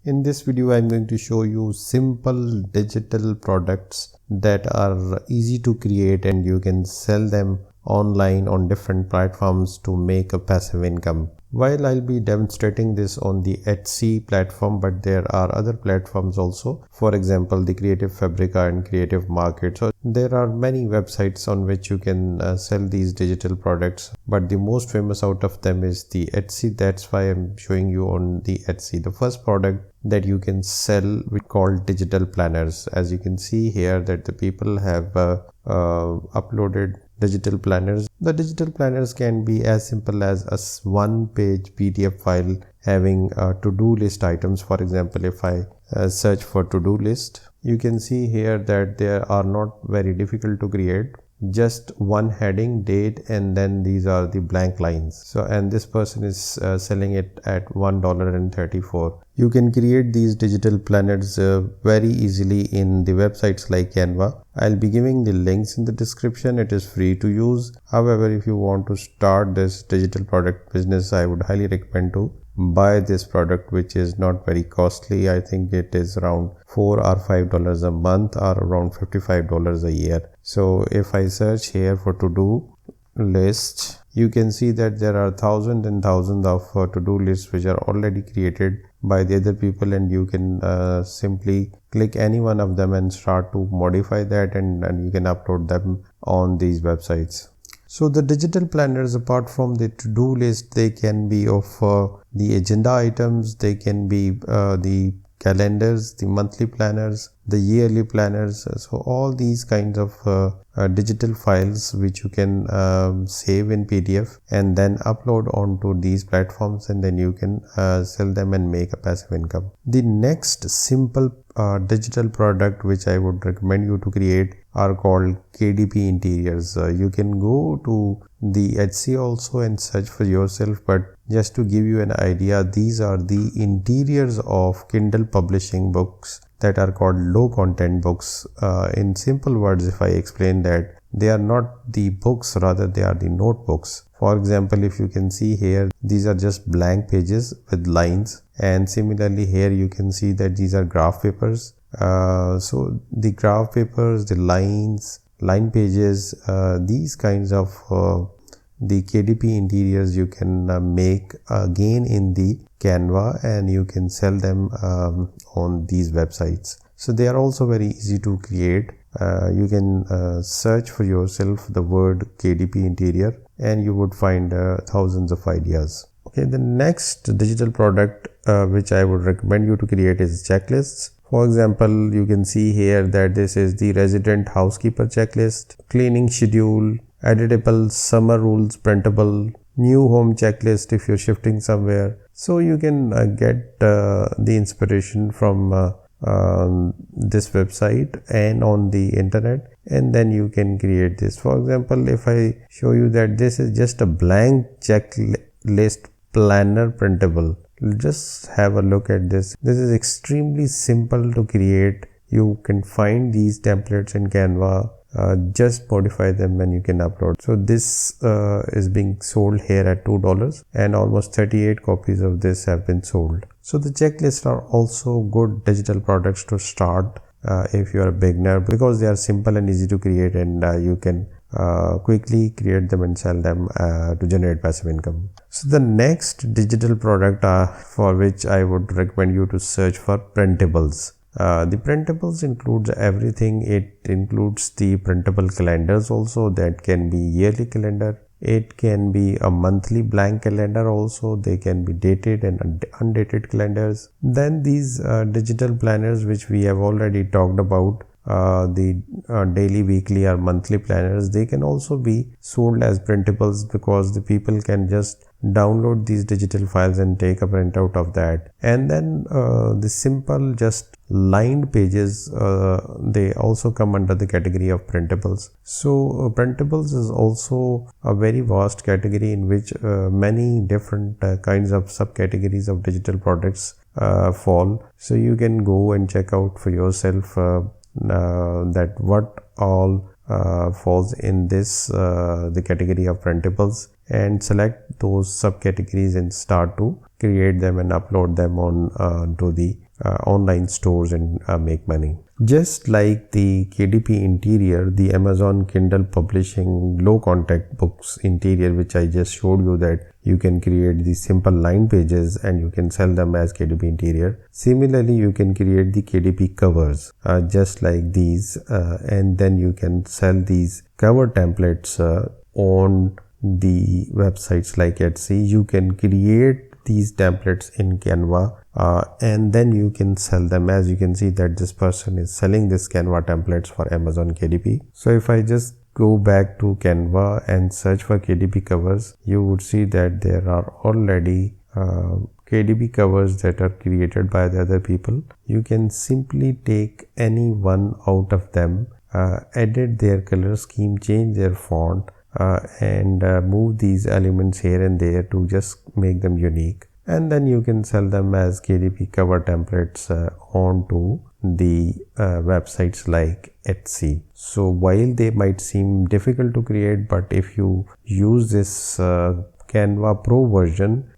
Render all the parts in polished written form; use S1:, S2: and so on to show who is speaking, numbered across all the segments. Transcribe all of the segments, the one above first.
S1: In this video, I'm going to show you simple digital products that are easy to create and you can sell them online on different platforms to make a passive income. While I'll be demonstrating this on the Etsy platform, but there are other platforms also. For example, the Creative Fabrica and Creative Market. So there are many websites on which you can sell these digital products, but the most famous out of them is the Etsy. That's why I'm showing you on the Etsy. The first product that you can sell we call digital planners. As you can see here that the people have uploaded digital planners. The digital planners can be as simple as a one-page PDF file having to-do list items. For example, if I search for to-do list, you can see here that they are not very difficult to create. Just one heading, date, and then these are the blank lines. So, and this person is selling it at $1.34. You can create these digital planners very easily in the websites like Canva. I'll be giving the links in the description. It is free to use. However, if you want to start this digital product business, I would highly recommend to buy this product, which is not very costly. I think it is around $4 or $5 a month or around $55 a year. So if I search here for to-do list, you can see that there are thousands and thousands of to-do lists which are already created by the other people, and you can simply click any one of them and start to modify that, and you can upload them on these websites. So the digital planners, apart from the to-do list, they can be of the agenda items, they can be the calendars, the monthly planners, the yearly planners. So all these kinds of digital files which you can save in PDF and then upload onto these platforms, and then you can sell them and make a passive income. The next simple digital product which I would recommend you to create are called KDP Interiors. You can go to the Etsy also and search for yourself, but just to give you an idea, these are the interiors of Kindle publishing books that are called low content books. In simple words, if I explain that, they are not the books, rather they are the notebooks. For example, if you can see here, these are just blank pages with lines, and similarly here you can see that these are graph papers. So the graph papers, the lines, line pages, these kinds of the KDP interiors you can make again in the Canva, and you can sell them on these websites. So they are also very easy to create. You can search for yourself the word KDP interior and you would find thousands of ideas. Okay, the next digital product which I would recommend you to create is checklists. For example, you can see here that this is the resident housekeeper checklist, cleaning schedule, editable summer rules printable, new home checklist if you're shifting somewhere. So you can get the inspiration from this website and on the internet, and then you can create this. For example, if I show you that this is just a blank checklist planner printable, just have a look at this. This is extremely simple to create. You can find these templates in Canva, just modify them and you can upload. So this is being sold here at $2 and almost 38 copies of this have been sold. So the checklists are also good digital products to start if you are a beginner, because they are simple and easy to create, and you can quickly create them and sell them to generate passive income. So the next digital product for which I would recommend you to search for Printables. The Printables includes everything. It includes the printable calendars also, that can be yearly calendar. It can be a monthly blank calendar also. They can be dated and undated calendars. Then these digital planners which we have already talked about, the daily, weekly or monthly planners, they can also be sold as printables, because the people can just download these digital files and take a printout of that. And then the simple just lined pages, they also come under the category of printables. So printables is also a very vast category in which many different kinds of subcategories of digital products fall. So you can go and check out for yourself that what all falls in this the category of printables, and select those subcategories and start to create them and upload them on to the online stores and make money. Just like the KDP Interior, the Amazon Kindle Publishing low contact books interior, which I just showed you, that you can create the simple line pages and you can sell them as KDP Interior. Similarly, you can create the KDP covers just like these, and then you can sell these cover templates on the websites like Etsy. You can create these templates in Canva and then you can sell them. As you can see that this person is selling this Canva templates for Amazon KDP. So if I just go back to Canva and search for KDP covers, you would see that there are already KDP covers that are created by the other people. You can simply take any one out of them, edit their color scheme, change their font, and move these elements here and there to just make them unique, and then you can sell them as KDP cover templates onto the websites like Etsy. So while they might seem difficult to create, but if you use this Canva Pro version,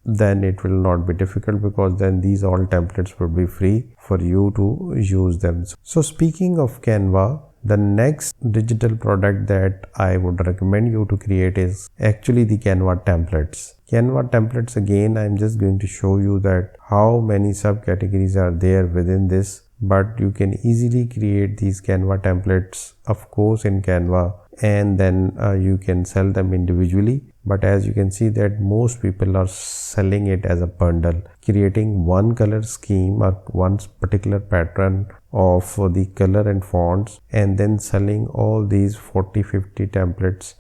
S1: then it will not be difficult, because then these all templates will be free for you to use them. So speaking of Canva, the next digital product that I would recommend you to create is actually the Canva templates. Canva templates, again, I'm just going to show you that how many subcategories are there within this, but you can easily create these Canva templates, of course, in Canva, and then you can sell them individually. But as you can see that most people are selling it as a bundle, creating one color scheme or one particular pattern of the color and fonts, and then selling all these 40-50 templates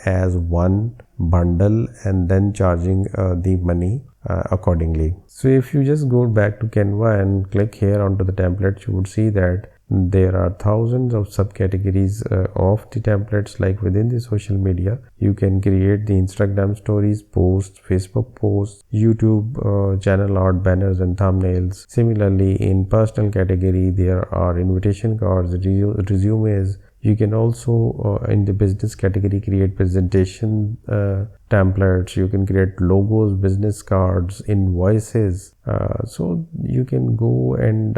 S1: as one bundle, and then charging the money accordingly. So if you just go back to Canva and click here onto the templates, you would see that there are thousands of subcategories of the templates. Like within the social media, you can create the Instagram stories, posts, Facebook posts, YouTube channel art, banners and thumbnails. Similarly, in personal category, there are invitation cards, resumes. You can also in the business category create presentation templates. You can create logos, business cards, invoices. So you can go and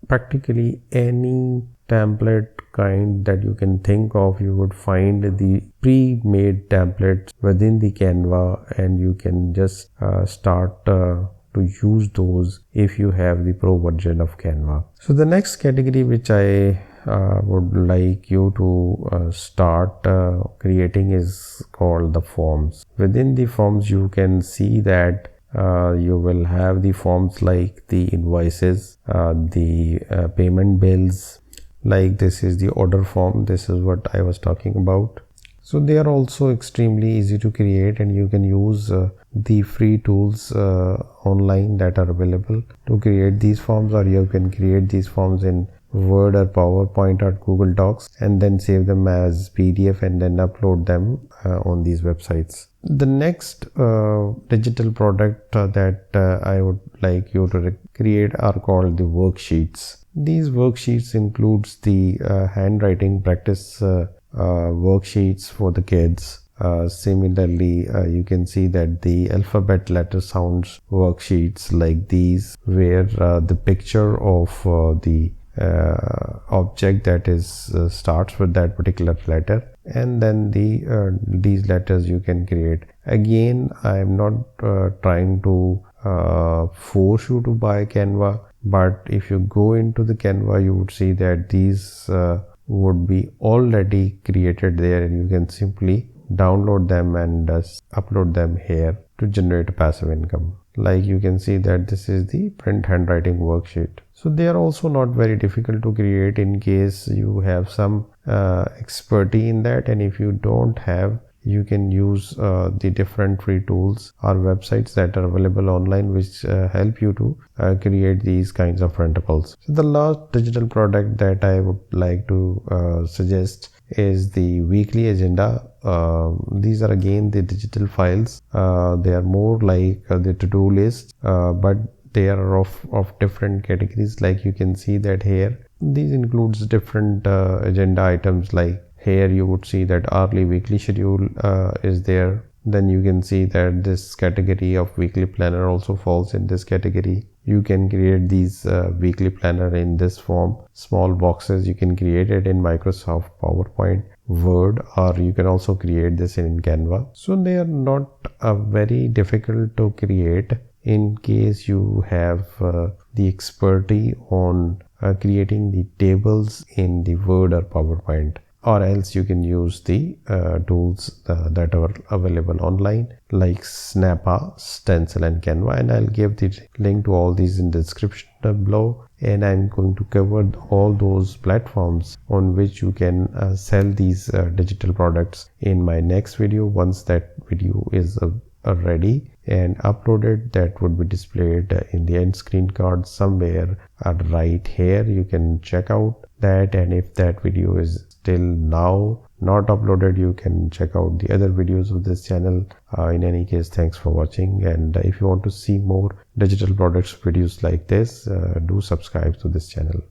S1: practically any template kind that you can think of, you would find the pre-made templates within the Canva, and you can just start to use those if you have the pro version of Canva. So the next category which I would like you to start creating is called the forms. Within the forms, you can see that you will have the forms like the invoices, the payment bills. Like this is the order form. This is what I was talking about. So they are also extremely easy to create, and you can use the free tools online that are available to create these forms, or you can create these forms in Word or PowerPoint or Google Docs, and then save them as PDF and then upload them on these websites. The next digital product that I would like you to create are called the worksheets. These worksheets includes the handwriting practice worksheets for the kids. Similarly, you can see that the alphabet letter sounds worksheets like these, where the picture of the object that is starts with that particular letter, and then these letters you can create. Again, I am not trying to force you to buy Canva, but if you go into the Canva, you would see that these would be already created there, and you can simply download them and upload them here to generate a passive income. Like you can see that this is the print handwriting worksheet. So they are also not very difficult to create in case you have some expertise in that, and if you don't have, you can use the different free tools or websites that are available online, which help you to create these kinds of printables. So the last digital product that I would like to suggest is the weekly agenda. These are again the digital files. They are more like the to-do list, but they are of different categories. Like you can see that here, these includes different agenda items. Like here you would see that hourly, weekly schedule is there. Then you can see that this category of weekly planner also falls in this category. you can create these weekly planner in this form. Small boxes, you can create it in Microsoft PowerPoint, Word, or you can also create this in Canva. So they are not very difficult to create in case you have the expertise on creating the tables in the Word or PowerPoint. Or else you can use the tools that are available online like Snappa, Stencil, and Canva, and I'll give the link to all these in the description below. And I'm going to cover all those platforms on which you can sell these digital products in my next video. Once that video is ready and uploaded, that would be displayed in the end screen card somewhere right here. You can check out that, and if that video is still now not uploaded, you can check out the other videos of this channel. In any case, thanks for watching, and if you want to see more digital products videos like this, do subscribe to this channel.